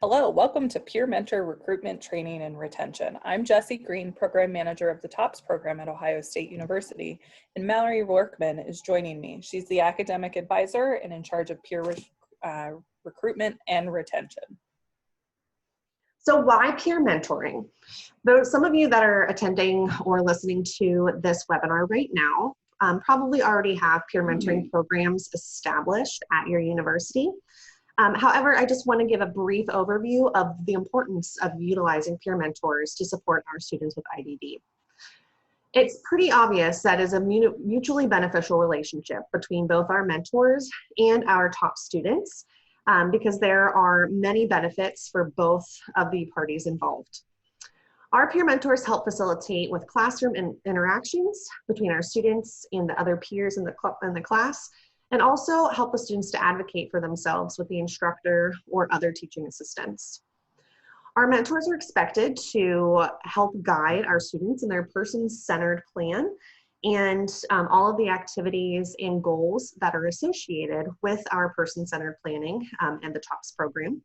Hello, welcome to Peer Mentor Recruitment, Training, and Retention. I'm Jessie Green, Program Manager of the TOPS program at Ohio State University, and Mallory Workman is joining me. She's the Academic Advisor and in charge of peer recruitment and retention. So why peer mentoring? Some of you that are attending or listening to this webinar right now probably already have peer mentoring programs established at your university. However, I just want to give a brief overview of the importance of utilizing peer mentors to support our students with IDD. It's pretty obvious that is a mutually beneficial relationship between both our mentors and our top students because there are many benefits for both of the parties involved. Our peer mentors help facilitate with classroom interactions between our students and the other peers in the class, and also help the students to advocate for themselves with the instructor or other teaching assistants. Our mentors are expected to help guide our students in their person-centered plan and all of the activities and goals that are associated with our person-centered planning and the TOPS program.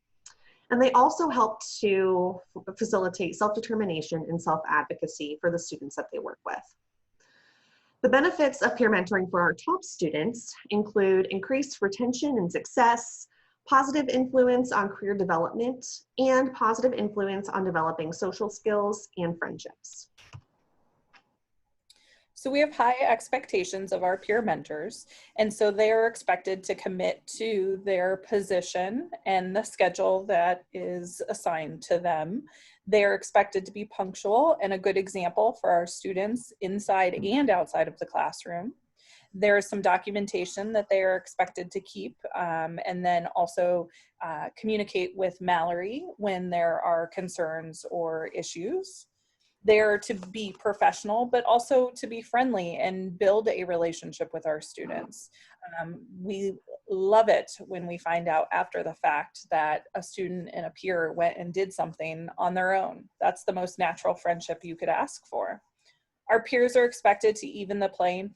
And they also help to facilitate self-determination and self-advocacy for the students that they work with. The benefits of peer mentoring for our top students include increased retention and success, positive influence on career development, and positive influence on developing social skills and friendships. So we have high expectations of our peer mentors, and so they are expected to commit to their position and the schedule that is assigned to them. They are expected to be punctual and a good example for our students inside and outside of the classroom. There is some documentation that they are expected to keep and then also communicate with Mallory when there are concerns or issues. They're to be professional, but also to be friendly and build a relationship with our students. We love it when we find out after the fact that a student and a peer went and did something on their own. That's the most natural friendship you could ask for. Our peers are expected to even the playing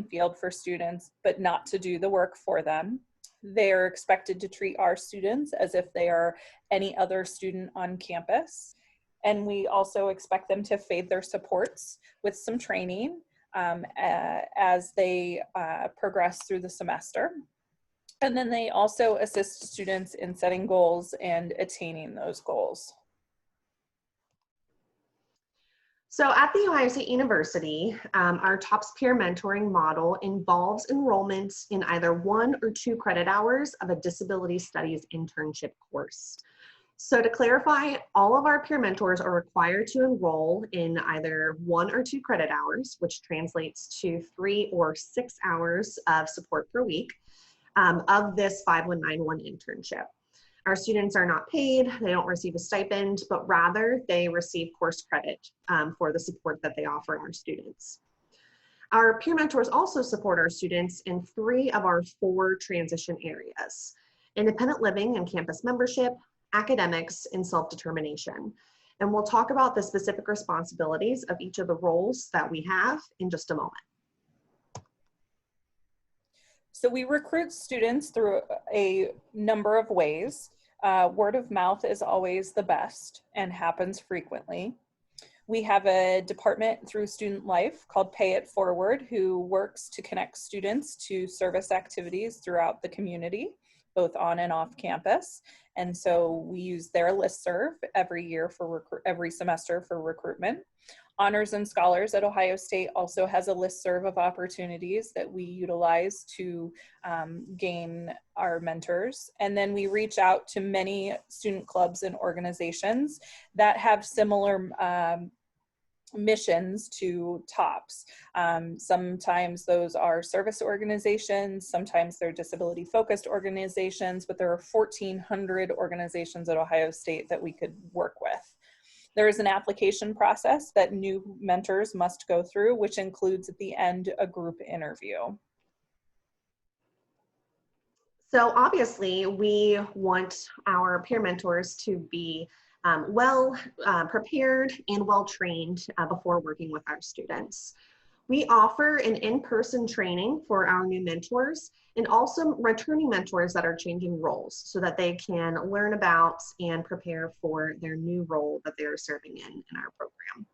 field for students, but not to do the work for them. They are expected to treat our students as if they are any other student on campus. And we also expect them to fade their supports with some training as they progress through the semester. And then they also assist students in setting goals and attaining those goals. So at The Ohio State University, our TOPS peer mentoring model involves enrollment in either 1 or 2 credit hours of a disability studies internship course. So to clarify, all of our peer mentors are required to enroll in either 1 or 2 credit hours, which translates to 3 or 6 hours of support per week of this 5191 internship. Our students are not paid, they don't receive a stipend, but rather they receive course credit for the support that they offer our students. Our peer mentors also support our students in 3 of our 4 transition areas: independent living and campus membership, academics, and self-determination. And we'll talk about the specific responsibilities of each of the roles that we have in just a moment. So we recruit students through a number of ways. Word of mouth is always the best and happens frequently. We have a department through Student Life called Pay It Forward, who works to connect students to service activities throughout the community, both on and off campus. And so we use their listserv every semester for recruitment. Honors and Scholars at Ohio State also has a listserv of opportunities that we utilize to gain our mentors. And then we reach out to many student clubs and organizations that have similar missions to TOPS. Sometimes those are service organizations, sometimes they're disability focused organizations, but there are 1,400 organizations at Ohio State that we could work with. There is an application process that new mentors must go through, which includes at the end a group interview. So obviously we want our peer mentors to be well prepared and well trained before working with our students. We offer an in-person training for our new mentors and also returning mentors that are changing roles so that they can learn about and prepare for their new role that they're serving in our program.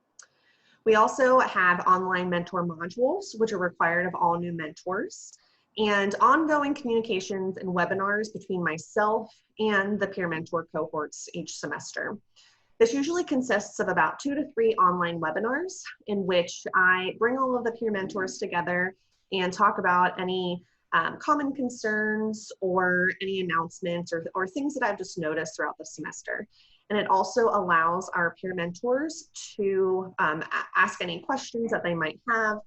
We also have online mentor modules, which are required of all new mentors, and ongoing communications and webinars between myself and the peer mentor cohorts each semester. This usually consists of about 2 to 3 online webinars in which I bring all of the peer mentors together and talk about any common concerns or any announcements or things that I've just noticed throughout the semester. And it also allows our peer mentors to ask any questions that they might have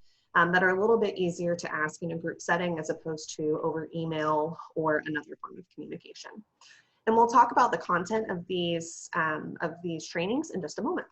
that are a little bit easier to ask in a group setting as opposed to over email or another form of communication. And we'll talk about the content of these trainings in just a moment.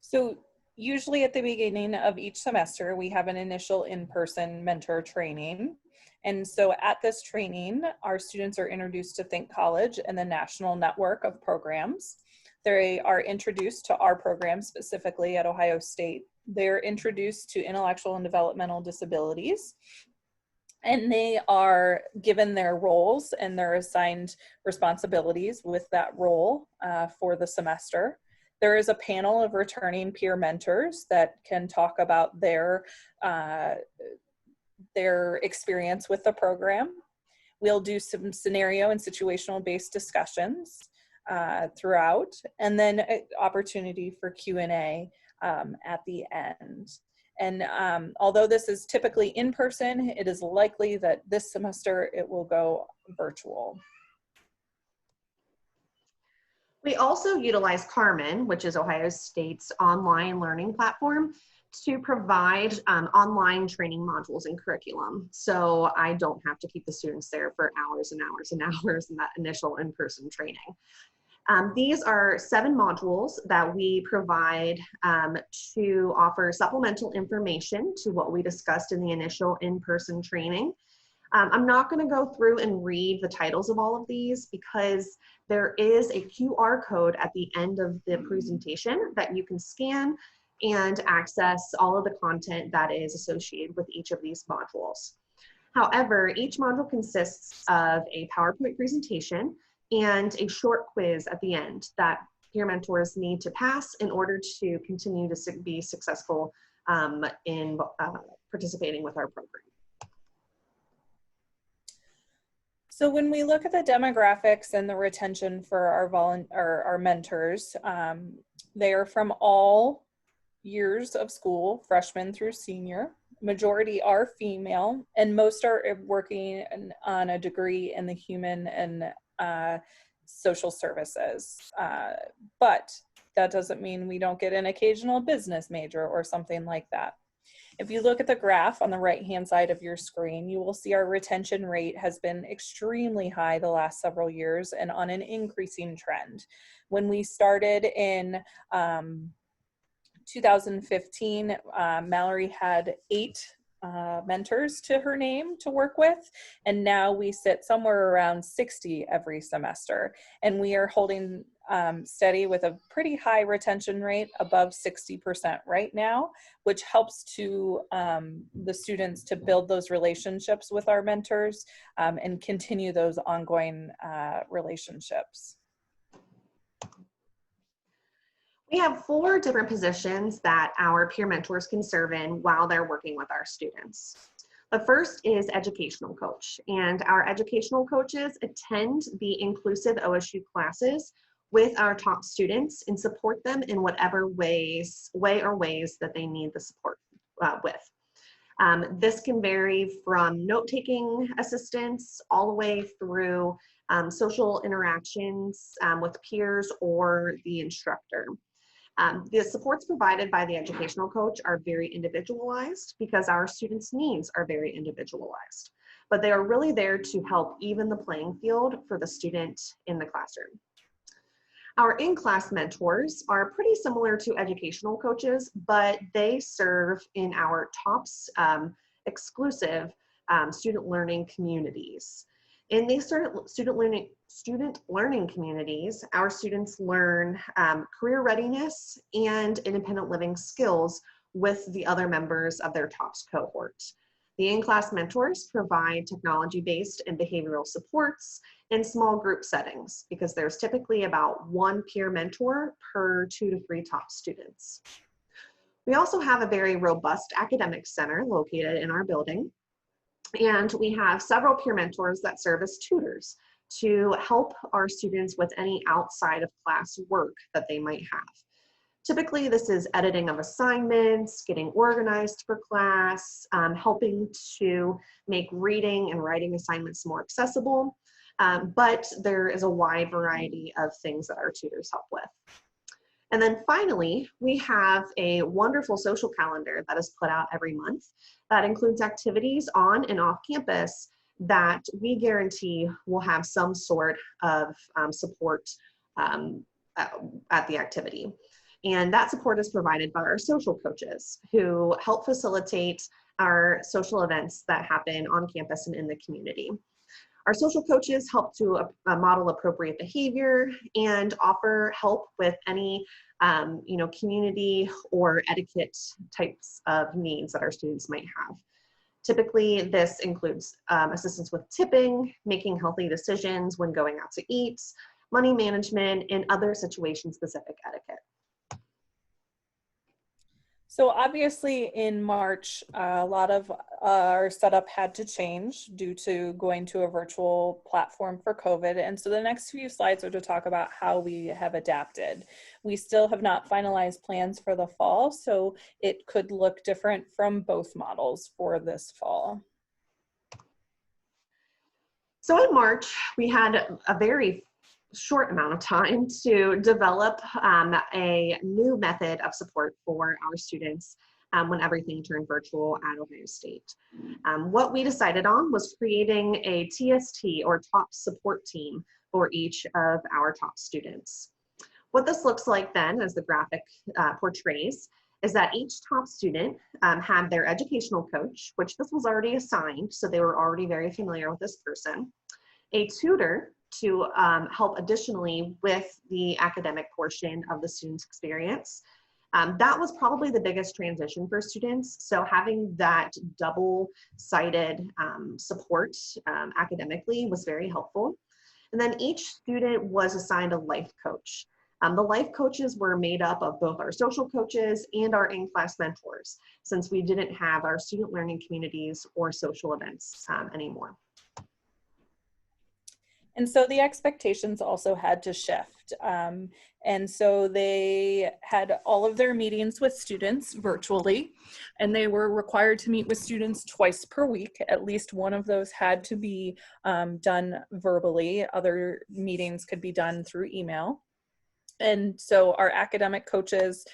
So usually at the beginning of each semester, we have an initial in-person mentor training. And so at this training, our students are introduced to Think College and the national network of programs. They are introduced to our program specifically at Ohio State. They're introduced to intellectual and developmental disabilities. And they are given their roles and their assigned responsibilities with that role for the semester. There is a panel of returning peer mentors that can talk about their experience with the program. We'll do some scenario and situational based discussions throughout, and then an opportunity for Q&A at the end. And although this is typically in person, it is likely that this semester it will go virtual. We also utilize Carmen, which is Ohio State's online learning platform, to provide online training modules and curriculum. So I don't have to keep the students there for hours and hours and hours in that initial in-person training. These are 7 modules that we provide to offer supplemental information to what we discussed in the initial in-person training. I'm not going to go through and read the titles of all of these because there is a QR code at the end of the presentation that you can scan and access all of the content that is associated with each of these modules. However, each module consists of a PowerPoint presentation and a short quiz at the end that peer mentors need to pass in order to continue to be successful in participating with our program. So when we look at the demographics and the retention for our mentors, they are from all years of school, freshman through senior. Majority are female, and most are working on a degree in the human and social services. But that doesn't mean we don't get an occasional business major or something like that. If you look at the graph on the right-hand side of your screen, you will see our retention rate has been extremely high the last several years and on an increasing trend. When we started in 2015, Mallory had 8 mentors to her name to work with, and now we sit somewhere around 60 every semester, and we are holding steady with a pretty high retention rate above 60% right now, which helps to the students to build those relationships with our mentors and continue those ongoing relationships. We have 4 different positions that our peer mentors can serve in while they're working with our students. The first is educational coach, and our educational coaches attend the inclusive OSU classes with our top students and support them in whatever way that they need the support with. This can vary from note-taking assistance all the way through social interactions with peers or the instructor. The supports provided by the educational coach are very individualized because our students' needs are very individualized, but they are really there to help even the playing field for the student in the classroom. Our in-class mentors are pretty similar to educational coaches, but they serve in our TOPS exclusive student learning communities. In these student learning communities, our students learn career readiness and independent living skills with the other members of their TOPS cohort. The in-class mentors provide technology-based and behavioral supports in small group settings because there's typically about one peer mentor per 2 to 3 TOPS students. We also have a very robust academic center located in our building, and we have several peer mentors that serve as tutors to help our students with any outside of class work that they might have. Typically, this is editing of assignments, getting organized for class, helping to make reading and writing assignments more accessible, but there is a wide variety of things that our tutors help with. And then finally, we have a wonderful social calendar that is put out every month that includes activities on and off campus that we guarantee will have some sort of support at the activity. And that support is provided by our social coaches who help facilitate our social events that happen on campus and in the community. Our social coaches help to model appropriate behavior and offer help with any community or etiquette types of needs that our students might have. Typically, this includes assistance with tipping, making healthy decisions when going out to eat, money management, and other situation-specific etiquette. So obviously in March, a lot of our setup had to change due to going to a virtual platform for COVID. And so the next few slides are to talk about how we have adapted. We still have not finalized plans for the fall, so it could look different from both models for this fall. So in March, we had a very short amount of time to develop a new method of support for our students when everything turned virtual at Ohio State. What we decided on was creating a TST or TOPS support team for each of our TOPS students. What this looks like then, as the graphic portrays, is that each TOPS student had their educational coach, which this was already assigned, so they were already very familiar with this person, a tutor to help additionally with the academic portion of the student's experience. That was probably the biggest transition for students. So having that double-sided support academically was very helpful. And then each student was assigned a life coach. The life coaches were made up of both our social coaches and our in-class mentors, since we didn't have our student learning communities or social events anymore. And so the expectations also had to shift. And so they had all of their meetings with students virtually, and they were required to meet with students twice per week. At least one of those had to be done verbally. Other meetings could be done through email. And so our academic coaches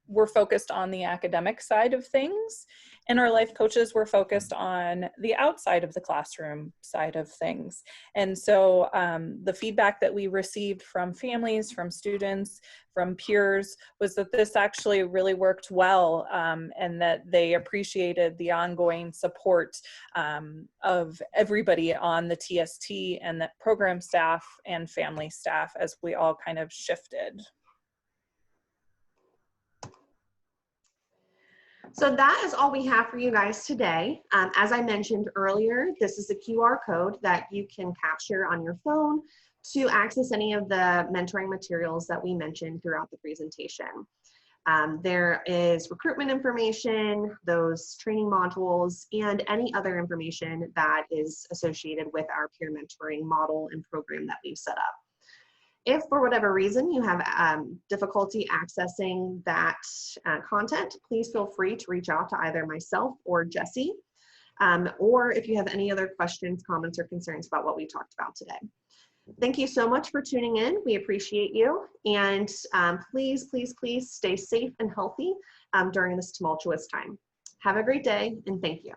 were focused on the academic side of things, and our life coaches were focused on the outside of the classroom side of things. And so the feedback that we received from families, from students, from peers was that this actually really worked well, and that they appreciated the ongoing support of everybody on the TST and the program staff and family staff as we all kind of shifted. So that is all we have for you guys today. As I mentioned earlier, this is a QR code that you can capture on your phone to access any of the mentoring materials that we mentioned throughout the presentation. There is recruitment information, those training modules, and any other information that is associated with our peer mentoring model and program that we've set up. If for whatever reason you have difficulty accessing that content, please feel free to reach out to either myself or Jesse, or if you have any other questions, comments, or concerns about what we talked about today. Thank you so much for tuning in. We appreciate you. And please, please, please stay safe and healthy during this tumultuous time. Have a great day, and thank you.